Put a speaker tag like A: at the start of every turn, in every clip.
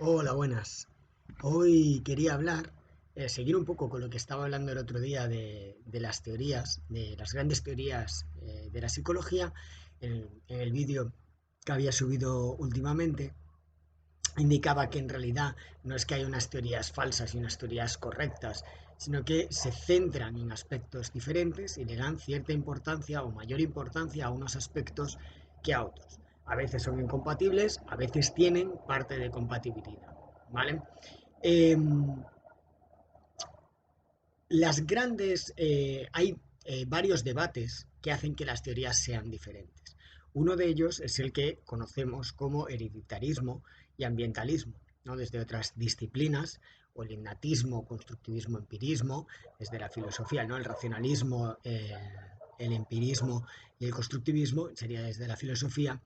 A: Hola, buenas. Hoy quería hablar, seguir un poco con lo que estaba hablando el otro día de las teorías, de las grandes teorías de la psicología, en el vídeo que había subido últimamente. Indicaba que en realidad no es que haya unas teorías falsas y unas teorías correctas, sino que se centran en aspectos diferentes y le dan cierta importancia o mayor importancia a unos aspectos que a otros. A veces son incompatibles, a veces tienen parte de compatibilidad, ¿vale? Em, hay varios debates que hacen que las teorías sean diferentes. Uno de ellos es el que conocemos como hereditarismo y ambientalismo, ¿no? Desde otras disciplinas, o el innatismo, constructivismo, empirismo, desde la filosofía, ¿no? El racionalismo, el empirismo y el constructivismo sería desde la filosofía,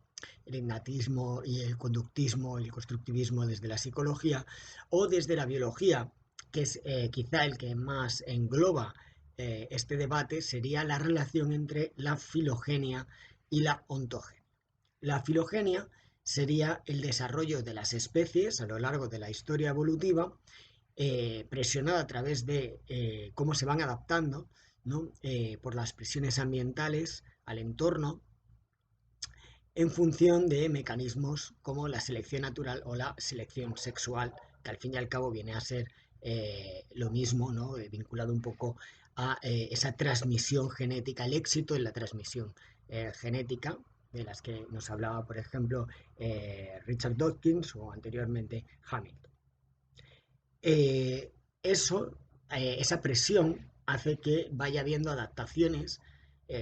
A: el innatismo y el conductismo y el constructivismo desde la psicología, o desde la biología, que es quizá el que más engloba este debate, sería la relación entre la filogenia y la ontogenia. La filogenia sería el desarrollo de las especies a lo largo de la historia evolutiva, presionada a través de cómo se van adaptando, ¿no? Por las presiones ambientales al entorno, en función de mecanismos como la selección natural o la selección sexual, que al fin y al cabo viene a ser lo mismo, ¿no? Vinculado un poco a esa transmisión genética, el éxito en la transmisión genética, de las que nos hablaba, por ejemplo, Richard Dawkins o anteriormente Hamilton. Eh, eso, esa presión hace que vaya habiendo adaptaciones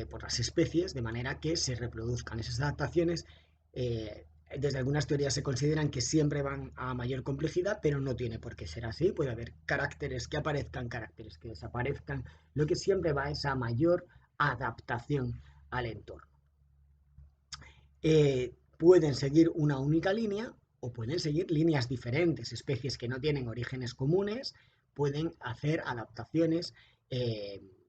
A: por las especies de manera que se reproduzcan. Esas adaptaciones, desde algunas teorías se consideran que siempre van a mayor complejidad, pero no tiene por qué ser así. Puede haber caracteres que aparezcan, caracteres que desaparezcan. Lo que siempre va es a mayor adaptación al entorno. Pueden seguir una única línea o pueden seguir líneas diferentes. Especies que no tienen orígenes comunes pueden hacer adaptaciones,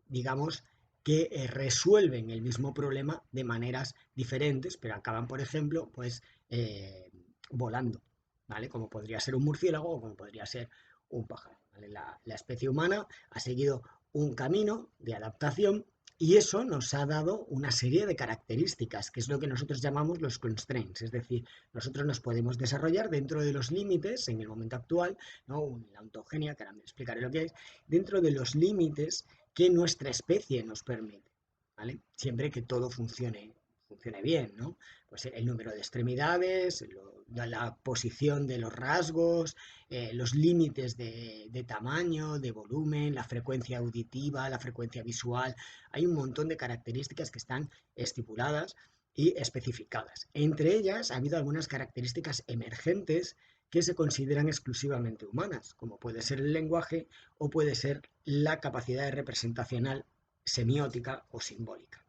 A: digamos, que resuelven el mismo problema de maneras diferentes, pero acaban, por ejemplo, pues volando, ¿vale? Como podría ser un murciélago o como podría ser un pájaro, ¿vale? La especie humana ha seguido un camino de adaptación y eso nos ha dado una serie de características, que es lo que nosotros llamamos los constraints, es decir, nosotros nos podemos desarrollar dentro de los límites, en el momento actual, ¿no? La ontogenia, que ahora me explicaré lo que es, dentro de los límites que nuestra especie nos permite, ¿vale? Siempre que todo funcione bien, ¿no? Pues el número de extremidades, la posición de los rasgos, los límites de tamaño, de volumen, la frecuencia auditiva, la frecuencia visual. Hay un montón de características que están estipuladas y especificadas. Entre ellas ha habido algunas características emergentes que se consideran exclusivamente humanas, como puede ser el lenguaje o puede ser la capacidad de representacional semiótica o simbólica.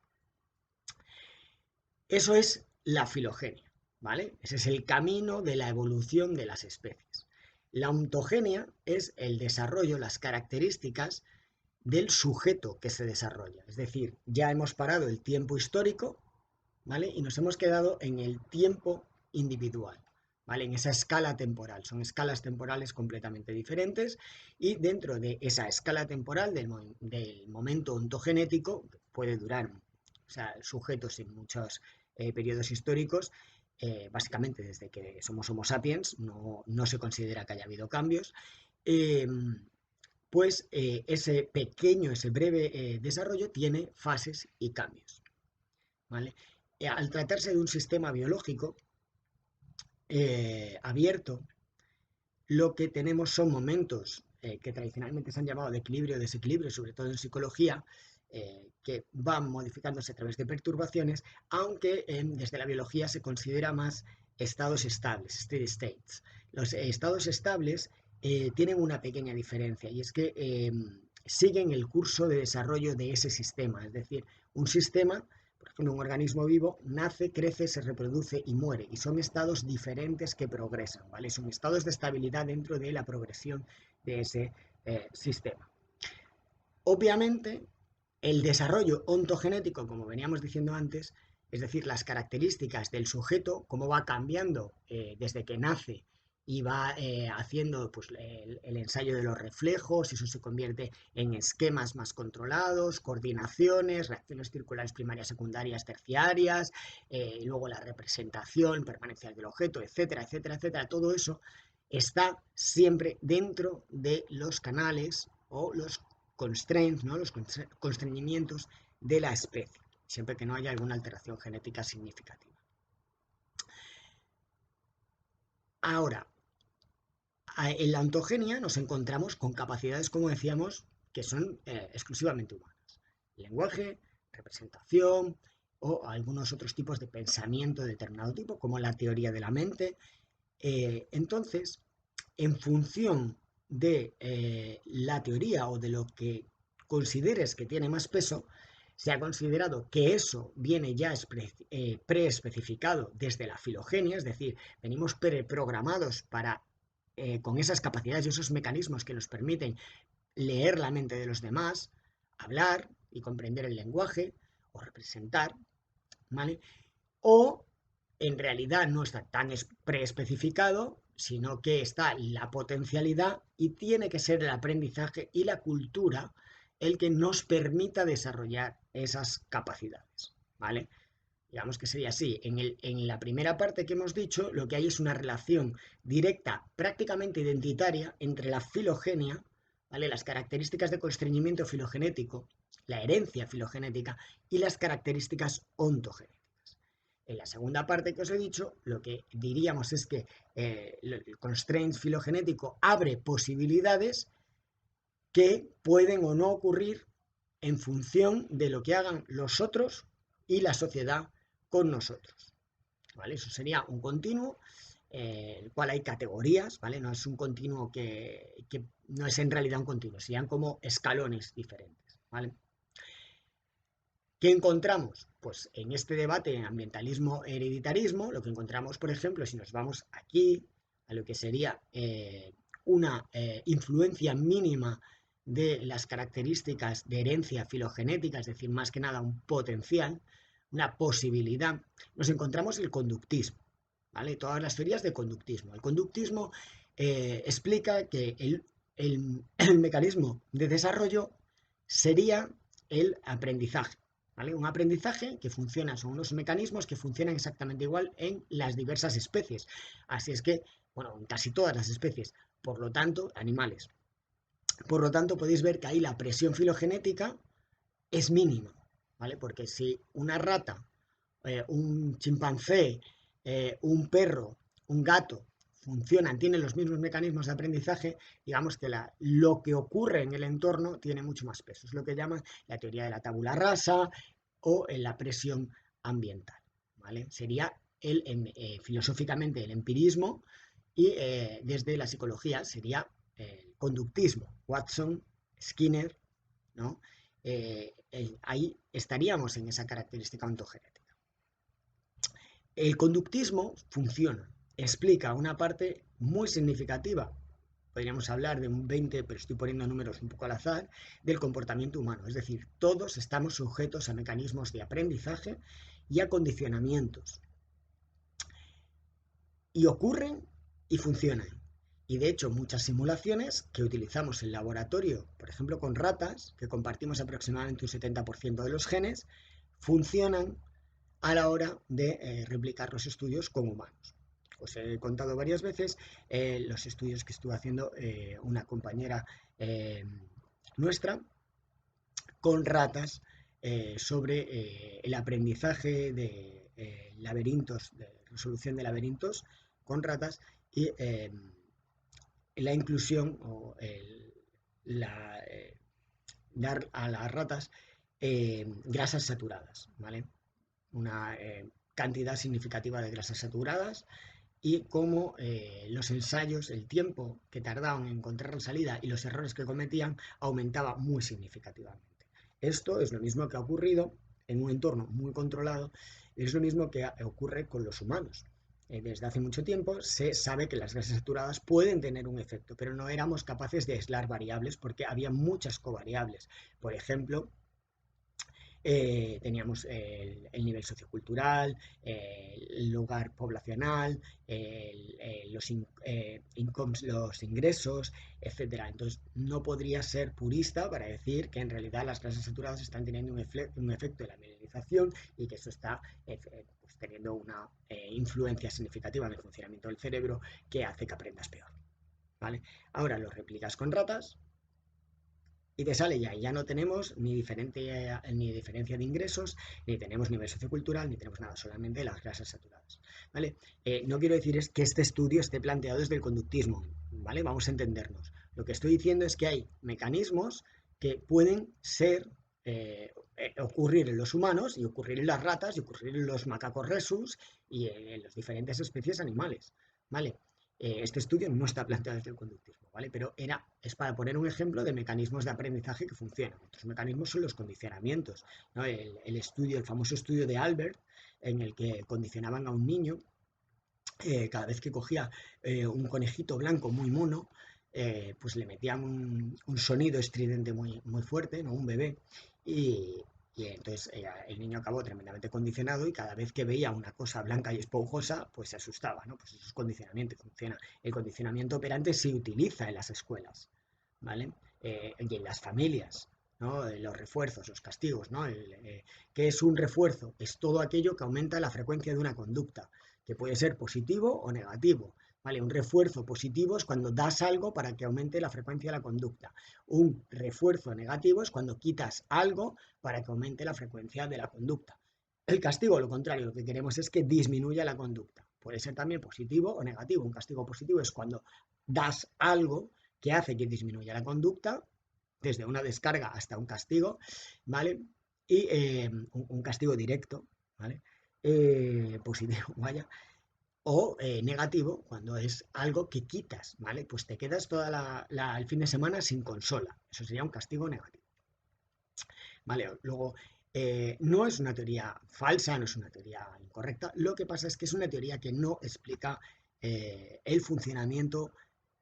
A: Eso es la filogenia, ¿vale? Ese es el camino de la evolución de las especies. La ontogenia es el desarrollo, las características del sujeto que se desarrolla. Es decir, ya hemos parado el tiempo histórico, ¿vale? Y nos hemos quedado en el tiempo individual, ¿vale? En esa escala temporal. Son escalas temporales completamente diferentes y dentro de esa escala temporal del momento ontogenético, puede durar, o sea, sujetos en muchos periodos históricos, básicamente desde que somos Homo sapiens, no se considera que haya habido cambios, eh, pues ese breve desarrollo tiene fases y cambios, ¿vale? Al tratarse de un sistema biológico abierto, lo que tenemos son momentos que tradicionalmente se han llamado de equilibrio o desequilibrio, sobre todo en psicología, que van modificándose a través de perturbaciones, aunque desde la biología se considera más estados estables, steady states. Los estados estables tienen una pequeña diferencia y es que siguen el curso de desarrollo de ese sistema, es decir, un sistema, por ejemplo, un organismo vivo nace, crece, se reproduce y muere. Y son estados diferentes que progresan, ¿vale? Son estados de estabilidad dentro de la progresión de ese sistema. Obviamente, el desarrollo ontogenético, como veníamos diciendo antes, es decir, las características del sujeto, cómo va cambiando desde que nace y va haciendo pues, el ensayo de los reflejos, eso se convierte en esquemas más controlados, coordinaciones, reacciones circulares primarias, secundarias, terciarias, luego la representación, permanencia del objeto, etcétera, etcétera, etcétera. Todo eso está siempre dentro de los canales o los constraints, ¿no? Los constreñimientos de la especie, siempre que no haya alguna alteración genética significativa. Ahora, en la ontogenia nos encontramos con capacidades, como decíamos, que son exclusivamente humanas. Lenguaje, representación o algunos otros tipos de pensamiento de determinado tipo, como la teoría de la mente. Entonces, en función de la teoría o de lo que consideres que tiene más peso, se ha considerado que eso viene ya preespecificado desde la filogenia, es decir, venimos preprogramados para con esas capacidades y esos mecanismos que nos permiten leer la mente de los demás, hablar y comprender el lenguaje o representar, ¿vale? O en realidad no está tan preespecificado, sino que está la potencialidad y tiene que ser el aprendizaje y la cultura el que nos permita desarrollar esas capacidades, ¿vale? Digamos que sería así. En la primera parte que hemos dicho, lo que hay es una relación directa, prácticamente identitaria, entre la filogenia, ¿vale? Las características de constreñimiento filogenético, la herencia filogenética y las características ontogenéticas. En la segunda parte que os he dicho, lo que diríamos es que el constraint filogenético abre posibilidades que pueden o no ocurrir en función de lo que hagan los otros y la sociedad con nosotros, ¿vale? Eso sería un continuo, el cual hay categorías, ¿vale? No es un continuo que no es en realidad un continuo, serían como escalones diferentes, ¿vale? ¿Qué encontramos? Pues en este debate en ambientalismo-hereditarismo, lo que encontramos, por ejemplo, si nos vamos aquí a lo que sería una influencia mínima de las características de herencia filogenética, es decir, más que nada un potencial, una posibilidad, nos encontramos el conductismo, ¿vale? Todas las teorías de conductismo. El conductismo explica que el mecanismo de desarrollo sería el aprendizaje, ¿vale? Un aprendizaje que funciona, son unos mecanismos que funcionan exactamente igual en las diversas especies. Así es que, bueno, en casi todas las especies, por lo tanto, animales. Por lo tanto, podéis ver que ahí la presión filogenética es mínima, ¿vale? Porque si una rata, un chimpancé, un perro, un gato funcionan, tienen los mismos mecanismos de aprendizaje, digamos que lo que ocurre en el entorno tiene mucho más peso. Es lo que llaman la teoría de la tabula rasa o la presión ambiental, ¿vale? Sería filosóficamente el empirismo y desde la psicología sería el conductismo, Watson, Skinner, ¿no? Ahí estaríamos en esa característica ontogenética. El conductismo funciona, explica una parte muy significativa, podríamos hablar de un 20, pero estoy poniendo números un poco al azar, del comportamiento humano. Es decir, todos estamos sujetos a mecanismos de aprendizaje y a condicionamientos. Y ocurren y funcionan. Y de hecho, muchas simulaciones que utilizamos en laboratorio, por ejemplo con ratas, que compartimos aproximadamente un 70% de los genes, funcionan a la hora de replicar los estudios con humanos. Os he contado varias veces los estudios que estuvo haciendo una compañera nuestra con ratas sobre el aprendizaje de laberintos, de resolución de laberintos con ratas y la inclusión o dar a las ratas grasas saturadas, ¿vale? Una cantidad significativa de grasas saturadas y cómo los ensayos, el tiempo que tardaban en encontrar la salida y los errores que cometían aumentaba muy significativamente. Esto es lo mismo que ha ocurrido en un entorno muy controlado, es lo mismo que ocurre con los humanos. Desde hace mucho tiempo se sabe que las grasas saturadas pueden tener un efecto, pero no éramos capaces de aislar variables porque había muchas covariables. Por ejemplo, Teníamos el nivel sociocultural, el lugar poblacional, los ingresos, etcétera. Entonces, no podría ser purista para decir que en realidad las grasas saturadas están teniendo un efecto de la mielinización y que eso está pues, teniendo una influencia significativa en el funcionamiento del cerebro que hace que aprendas peor. ¿Vale? Ahora lo replicas con ratas y te sale ya. Y ya no tenemos ni diferencia de ingresos, ni tenemos nivel sociocultural, ni tenemos nada, solamente las grasas saturadas. ¿Vale? No quiero decir es que este estudio esté planteado desde el conductismo. ¿Vale? Vamos a entendernos. Lo que estoy diciendo es que hay mecanismos que pueden ser ocurrir en los humanos y ocurrir en las ratas y ocurrir en los macacos rhesus y en las diferentes especies animales. ¿Vale? Este estudio no está planteado desde el conductismo, ¿vale? Pero es para poner un ejemplo de mecanismos de aprendizaje que funcionan. Otros mecanismos son los condicionamientos, ¿no? El famoso estudio de Albert, en el que condicionaban a un niño cada vez que cogía un conejito blanco muy mono, pues le metían un sonido estridente muy fuerte, ¿no? Un bebé, y, y entonces el niño acabó tremendamente condicionado y cada vez que veía una cosa blanca y esponjosa, pues se asustaba, ¿no? Pues eso es condicionamiento, funciona. El condicionamiento operante se utiliza en las escuelas, ¿vale? Y en las familias, ¿no? Los refuerzos, los castigos, ¿no? ¿Qué es un refuerzo? Es todo aquello que aumenta la frecuencia de una conducta, que puede ser positivo o negativo. ¿Vale? Un refuerzo positivo es cuando das algo para que aumente la frecuencia de la conducta. Un refuerzo negativo es cuando quitas algo para que aumente la frecuencia de la conducta. El castigo, lo contrario, lo que queremos es que disminuya la conducta. Puede ser también positivo o negativo. Un castigo positivo es cuando das algo que hace que disminuya la conducta, desde una descarga hasta un castigo, ¿vale? Y un castigo directo, ¿vale? Positivo, vaya, o negativo, cuando es algo que quitas, ¿vale? Pues te quedas el fin de semana sin consola. Eso sería un castigo negativo. ¿Vale? Luego, no es una teoría falsa, no es una teoría incorrecta. Lo que pasa es que es una teoría que no explica el funcionamiento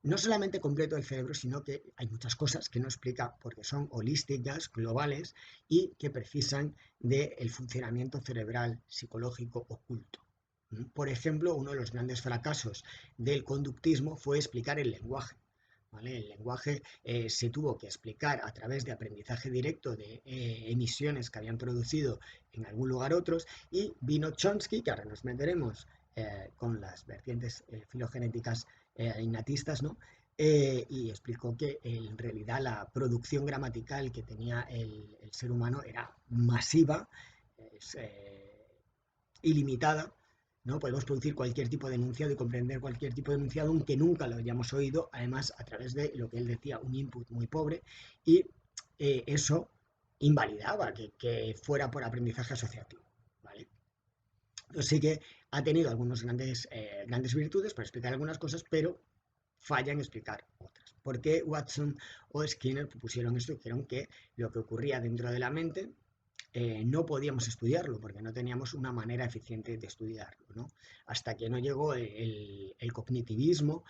A: no solamente completo del cerebro, sino que hay muchas cosas que no explica porque son holísticas, globales y que precisan del funcionamiento cerebral psicológico oculto. Por ejemplo, uno de los grandes fracasos del conductismo fue explicar el lenguaje. ¿Vale? El lenguaje se tuvo que explicar a través de aprendizaje directo de emisiones que habían producido en algún lugar otros y vino Chomsky, que ahora nos meteremos con las vertientes filogenéticas innatistas, ¿no? Y explicó que en realidad la producción gramatical que tenía el ser humano era masiva, es, ilimitada, ¿no? Podemos producir cualquier tipo de enunciado y comprender cualquier tipo de enunciado, aunque nunca lo hayamos oído, además a través de lo que él decía, un input muy pobre, y eso invalidaba que fuera por aprendizaje asociativo, ¿vale? Entonces sí que ha tenido algunas grandes virtudes para explicar algunas cosas, pero falla en explicar otras. ¿Por qué Watson o Skinner propusieron esto? Dijeron que lo que ocurría dentro de la mente no podíamos estudiarlo porque no teníamos una manera eficiente de estudiarlo, ¿no? Hasta que no llegó el cognitivismo,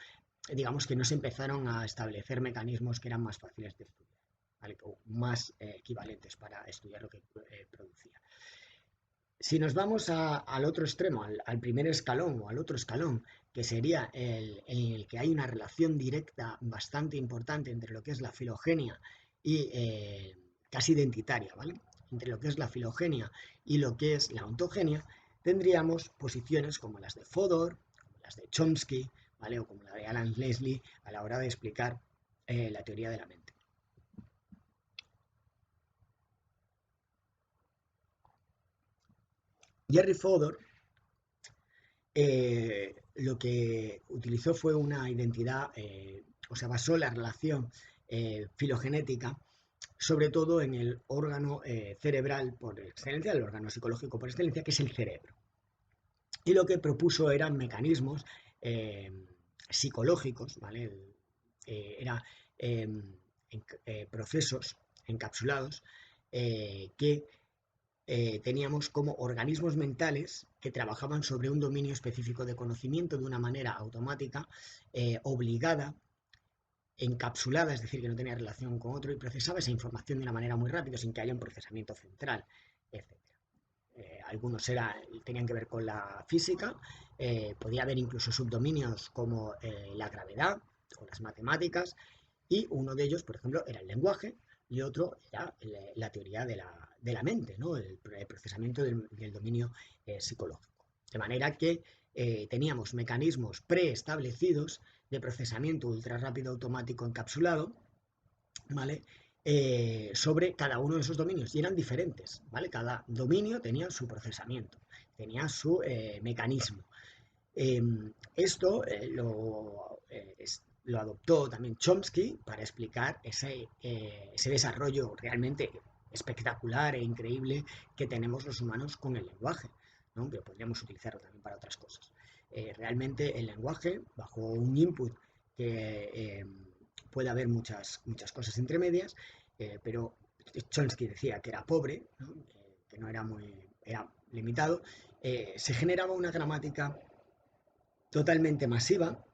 A: digamos que no se empezaron a establecer mecanismos que eran más fáciles de estudiar, ¿vale? O más equivalentes para estudiar lo que producía. Si nos vamos al otro extremo, al primer escalón o al otro escalón, que sería el que hay una relación directa bastante importante entre lo que es la filogenia y casi identitaria, ¿vale? Entre lo que es la filogenia y lo que es la ontogenia, tendríamos posiciones como las de Fodor, como las de Chomsky, ¿vale? O como la de Alan Leslie a la hora de explicar la teoría de la mente. Jerry Fodor lo que utilizó fue una identidad, o sea, basó la relación filogenética sobre todo en el órgano cerebral por excelencia, el órgano psicológico por excelencia, que es el cerebro. Y lo que propuso eran mecanismos eh, psicológicos, ¿vale? Era procesos encapsulados que teníamos como organismos mentales que trabajaban sobre un dominio específico de conocimiento de una manera automática, obligada, encapsulada, es decir, que no tenía relación con otro y procesaba esa información de una manera muy rápida sin que haya un procesamiento central. etc. Algunos tenían que ver con la física, podía haber incluso subdominios como la gravedad o las matemáticas, y uno de ellos, por ejemplo, era el lenguaje, y otro era la teoría de la mente, ¿no? El procesamiento del dominio psicológico. De manera que teníamos mecanismos preestablecidos de procesamiento ultra rápido automático encapsulado, ¿vale? Sobre cada uno de esos dominios, y eran diferentes, ¿vale? Cada dominio tenía su procesamiento, tenía su mecanismo. Eh, Esto lo adoptó también Chomsky para explicar ese desarrollo realmente espectacular e increíble que tenemos los humanos con el lenguaje, ¿no? Pero podríamos utilizarlo también para otras cosas. Realmente el lenguaje, bajo un input que puede haber muchas cosas entre medias, pero Chomsky decía que era pobre, ¿no? Que no era era limitado, se generaba una gramática totalmente masiva,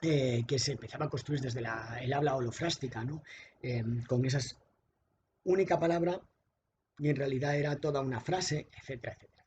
A: que se empezaba a construir desde el habla holofrástica, ¿no? Con esa única palabra y en realidad era toda una frase, etcétera, etcétera.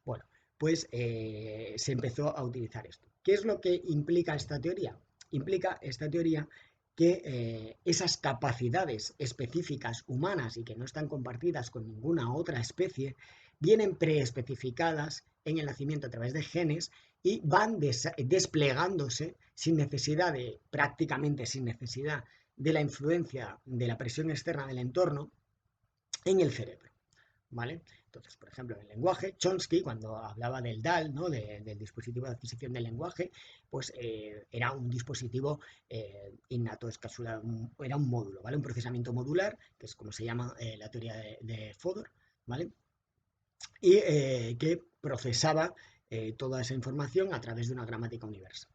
A: Bueno, pues se empezó a utilizar esto. ¿Qué es lo que implica esta teoría? Implica esta teoría que esas capacidades específicas humanas y que no están compartidas con ninguna otra especie vienen preespecificadas en el nacimiento a través de genes y van desplegándose sin necesidad prácticamente sin necesidad de la influencia de la presión externa del entorno en el cerebro. ¿Vale? Entonces, por ejemplo, en el lenguaje, Chomsky, cuando hablaba del DAL, ¿no? Del dispositivo de adquisición del lenguaje, pues era un dispositivo innato, era un módulo, ¿vale? Un procesamiento modular, que es como se llama la teoría de Fodor, ¿vale? Y que procesaba toda esa información a través de una gramática universal.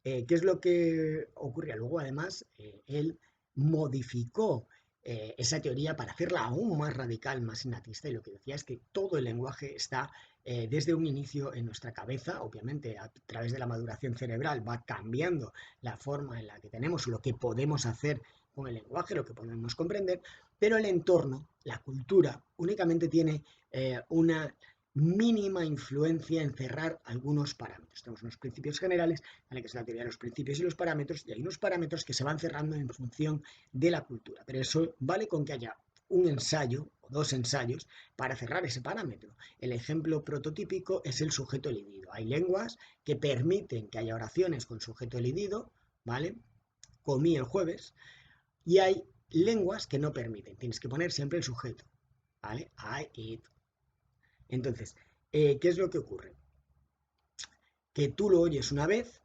A: ¿Qué es lo que ocurría? Luego, además, él modificó esa teoría para hacerla aún más radical, más innatista, y lo que decía es que todo el lenguaje está desde un inicio en nuestra cabeza, obviamente a través de la maduración cerebral va cambiando la forma en la que tenemos, lo que podemos hacer con el lenguaje, lo que podemos comprender, pero el entorno, la cultura, únicamente tiene una mínima influencia en cerrar algunos parámetros. Tenemos unos principios generales, ¿vale? Que es la teoría de los principios y los parámetros, y hay unos parámetros que se van cerrando en función de la cultura. Pero eso vale con que haya un ensayo o dos ensayos para cerrar ese parámetro. El ejemplo prototípico es el sujeto elidido. Hay lenguas que permiten que haya oraciones con sujeto elidido, ¿vale? Comí el jueves, y hay lenguas que no permiten. Tienes que poner siempre el sujeto, ¿vale? I eat. Entonces, ¿qué es lo que ocurre? Que tú lo oyes una vez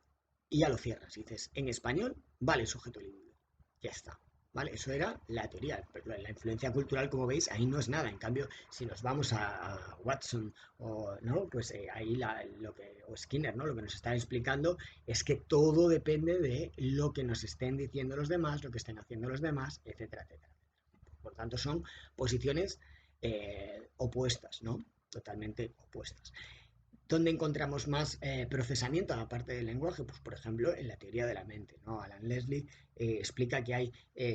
A: y ya lo cierras. Y dices, en español, vale, sujeto elidido. Ya está. ¿Vale? Eso era la teoría. La influencia cultural, como veis, ahí no es nada. En cambio, si nos vamos a Watson o no, pues ahí o Skinner, ¿no? Lo que nos están explicando es que todo depende de lo que nos estén diciendo los demás, lo que estén haciendo los demás, etcétera, etcétera. Por tanto, son posiciones opuestas, ¿no? Totalmente opuestas. ¿Dónde encontramos más procesamiento aparte del lenguaje? Pues por ejemplo en la teoría de la mente, ¿no? Alan Leslie explica que hay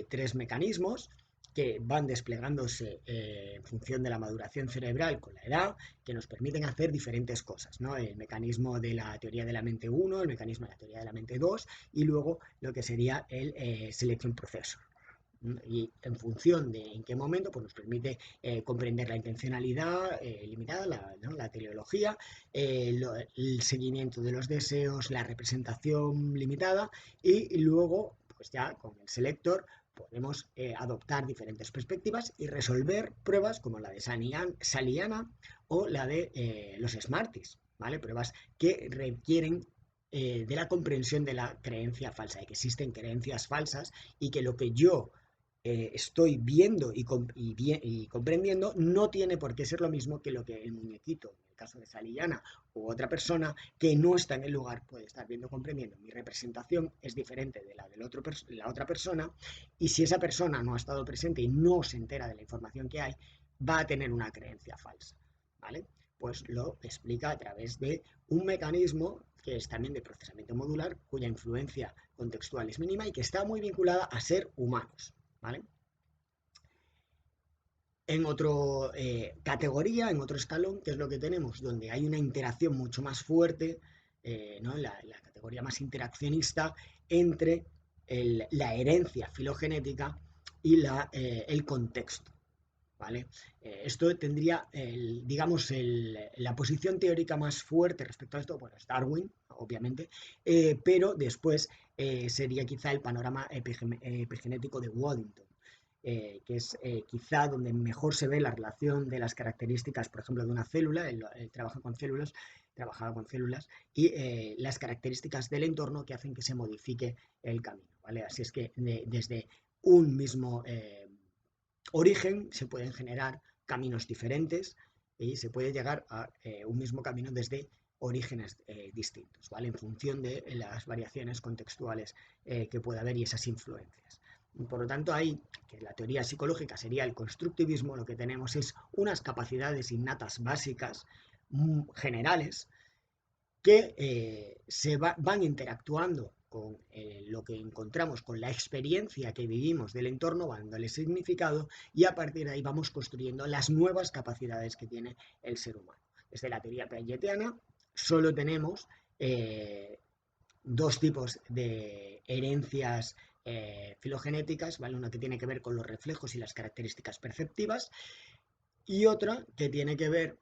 A: tres mecanismos que van desplegándose en función de la maduración cerebral con la edad, que nos permiten hacer diferentes cosas, ¿no? El mecanismo de la teoría de la mente 1, el mecanismo de la teoría de la mente 2 y luego lo que sería el selection processor. Y en función de en qué momento, pues nos permite comprender la intencionalidad limitada, ¿no? La teleología, el seguimiento de los deseos, la representación limitada, y luego, pues ya con el selector podemos adoptar diferentes perspectivas y resolver pruebas como la de Saliana o la de los Smarties, ¿vale? Pruebas que requieren de la comprensión de la creencia falsa, de que existen creencias falsas y que lo que yo estoy viendo y comprendiendo no tiene por qué ser lo mismo que lo que el muñequito, en el caso de Salillana u otra persona que no está en el lugar puede estar viendo o comprendiendo. Mi representación es diferente de la de la otra persona, y si esa persona no ha estado presente y no se entera de la información que hay, va a tener una creencia falsa, ¿vale? Pues lo explica a través de un mecanismo que es también de procesamiento modular, cuya influencia contextual es mínima y que está muy vinculada a ser humanos, ¿vale? En otro categoría, en otro escalón, ¿qué es lo que tenemos? Donde hay una interacción mucho más fuerte, ¿no? La categoría más interaccionista entre la herencia filogenética y el contexto. ¿Vale? Esto tendría, digamos, la posición teórica más fuerte respecto a esto, bueno, es Darwin, obviamente, pero después sería quizá el panorama epigenético de Waddington, que es quizá donde mejor se ve la relación de las características, por ejemplo, de una célula, él trabaja con células, trabajaba con células, y las características del entorno que hacen que se modifique el camino, ¿vale? Así es que desde un mismo origen se pueden generar caminos diferentes y se puede llegar a un mismo camino desde orígenes distintos, ¿vale? En función de las variaciones contextuales que pueda haber y esas influencias. Por lo tanto, ahí, que la teoría psicológica sería el constructivismo, lo que tenemos es unas capacidades innatas básicas, generales, que van interactuando con lo que encontramos, con la experiencia que vivimos del entorno, dándole significado y a partir de ahí vamos construyendo las nuevas capacidades que tiene el ser humano. Desde la teoría piagetiana solo tenemos dos tipos de herencias filogenéticas, ¿vale? Una que tiene que ver con los reflejos y las características perceptivas y otra que tiene que ver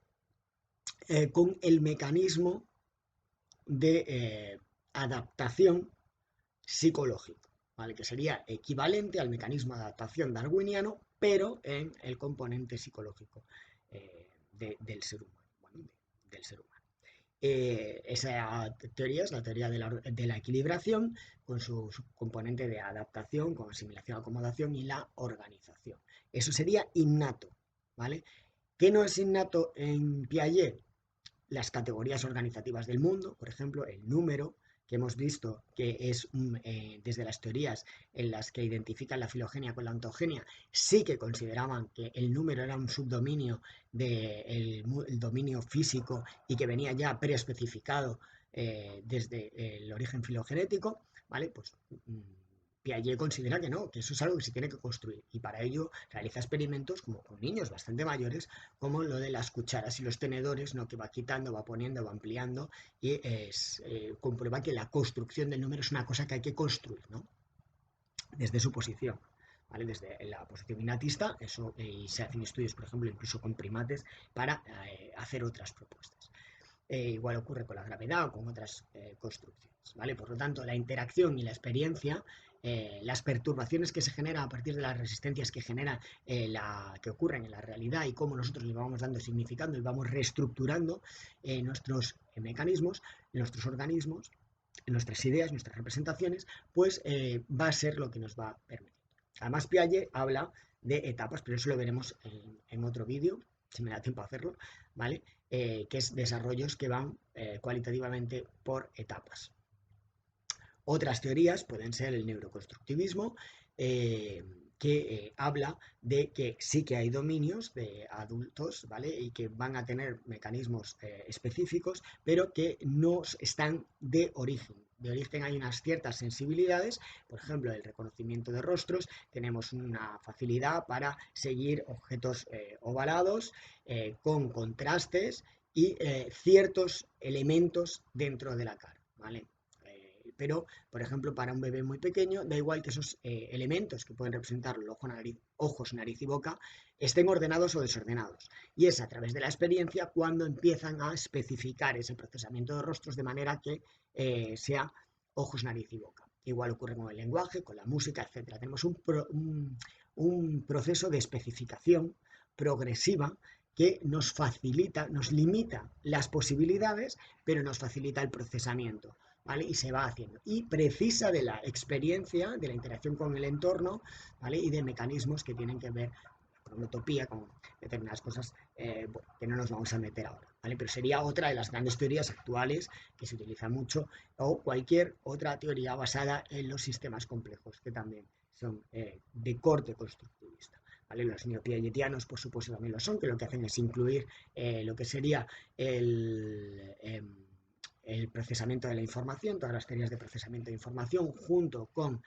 A: con el mecanismo de adaptación psicológico, ¿vale? Que sería equivalente al mecanismo de adaptación darwiniano, pero en el componente psicológico del ser humano. Bueno, del ser humano. Esa teoría es la teoría de la equilibración con su componente de adaptación, con asimilación, acomodación y la organización. Eso sería innato, ¿vale? ¿Qué no es innato en Piaget? Las categorías organizativas del mundo, por ejemplo, el número, que hemos visto que es desde las teorías en las que identifican la filogenia con la ontogenia, sí que consideraban que el número era un subdominio del dominio físico y que venía ya preespecificado desde el origen filogenético, ¿vale? Pues Piaget considera que no, que eso es algo que se tiene que construir y para ello realiza experimentos como con niños bastante mayores, como lo de las cucharas y los tenedores, ¿no? Que va quitando, va poniendo, va ampliando y comprueba que la construcción del número es una cosa que hay que construir, ¿no? Desde su posición. ¿Vale? Desde la posición innatista, eso, y se hacen estudios, por ejemplo, incluso con primates, para hacer otras propuestas. Igual ocurre con la gravedad o con otras construcciones, ¿vale? Por lo tanto, la interacción y la experiencia, las perturbaciones que se generan a partir de las resistencias que genera que ocurren en la realidad y cómo nosotros le vamos dando significado y vamos reestructurando nuestros mecanismos, nuestros organismos, nuestras ideas, nuestras representaciones, pues va a ser lo que nos va a permitir. Además, Piaget habla de etapas, pero eso lo veremos en otro vídeo, si me da tiempo a hacerlo, ¿vale? Que es desarrollos que van cualitativamente por etapas. Otras teorías pueden ser el neuroconstructivismo, que habla de que sí que hay dominios de adultos, ¿vale? Y que van a tener mecanismos específicos, pero que no están de origen. De origen hay unas ciertas sensibilidades, por ejemplo, el reconocimiento de rostros, tenemos una facilidad para seguir objetos ovalados con contrastes y ciertos elementos dentro de la cara, ¿vale? Pero, por ejemplo, para un bebé muy pequeño, da igual que esos elementos que pueden representar el ojo, ojos, nariz y boca estén ordenados o desordenados. Y es a través de la experiencia cuando empiezan a especificar ese procesamiento de rostros de manera que sea ojos, nariz y boca. Igual ocurre con el lenguaje, con la música, etc. Tenemos un proceso de especificación progresiva que nos facilita, nos limita las posibilidades, pero nos facilita el procesamiento. ¿Vale? Y se va haciendo. Y precisa de la experiencia, de la interacción con el entorno, ¿vale? Y de mecanismos que tienen que ver con la utopía, con determinadas cosas bueno, que no nos vamos a meter ahora. ¿Vale? Pero sería otra de las grandes teorías actuales que se utiliza mucho, o cualquier otra teoría basada en los sistemas complejos, que también son de corte constructivista. ¿Vale? Los neopiagetianos, por supuesto, también lo son, que lo que hacen es incluir lo que sería el procesamiento de la información, todas las teorías de procesamiento de información, junto con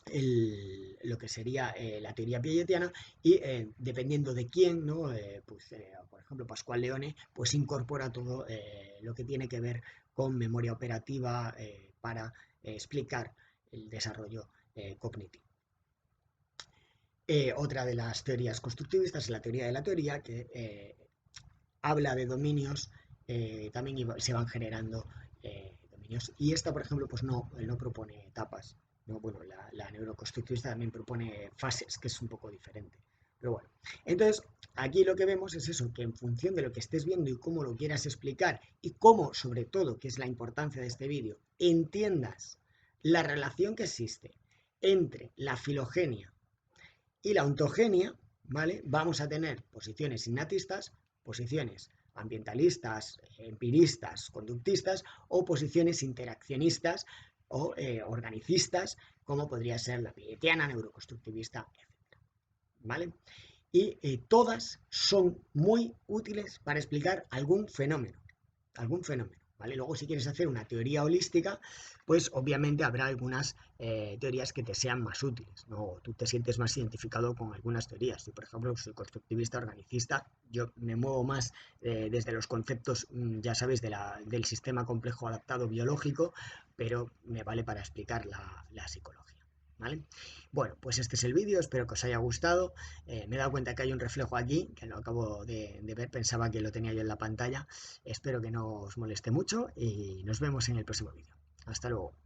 A: lo que sería la teoría piagetiana y dependiendo de quién, ¿no? Por ejemplo, Pascual Leone, pues incorpora todo lo que tiene que ver con memoria operativa para explicar el desarrollo cognitivo. Otra de las teorías constructivistas es la teoría de la teoría, que habla de dominios, también se van generando dominios. Y esta, por ejemplo, pues no propone etapas. ¿No? Bueno, la neuroconstructivista también propone fases, que es un poco diferente. Pero bueno, entonces aquí lo que vemos es eso, que en función de lo que estés viendo y cómo lo quieras explicar y cómo, sobre todo, que es la importancia de este vídeo, entiendas la relación que existe entre la filogenia y la ontogenia, ¿vale? Vamos a tener posiciones innatistas, posiciones ambientalistas, empiristas, conductistas o posiciones interaccionistas o organicistas, como podría ser la piagetiana, neuroconstructivista, etc. ¿Vale? Y todas son muy útiles para explicar algún fenómeno, ¿vale? Luego, si quieres hacer una teoría holística, pues obviamente habrá algunas teorías que te sean más útiles, ¿no? Tú te sientes más identificado con algunas teorías. Yo, por ejemplo, soy constructivista, organicista, yo me muevo más desde los conceptos, ya sabéis, del sistema complejo adaptado biológico, pero me vale para explicar la psicología. ¿Vale? Bueno, pues este es el vídeo, espero que os haya gustado. Me he dado cuenta que hay un reflejo aquí, que lo acabo de ver, pensaba que lo tenía yo en la pantalla. Espero que no os moleste mucho y nos vemos en el próximo vídeo. Hasta luego.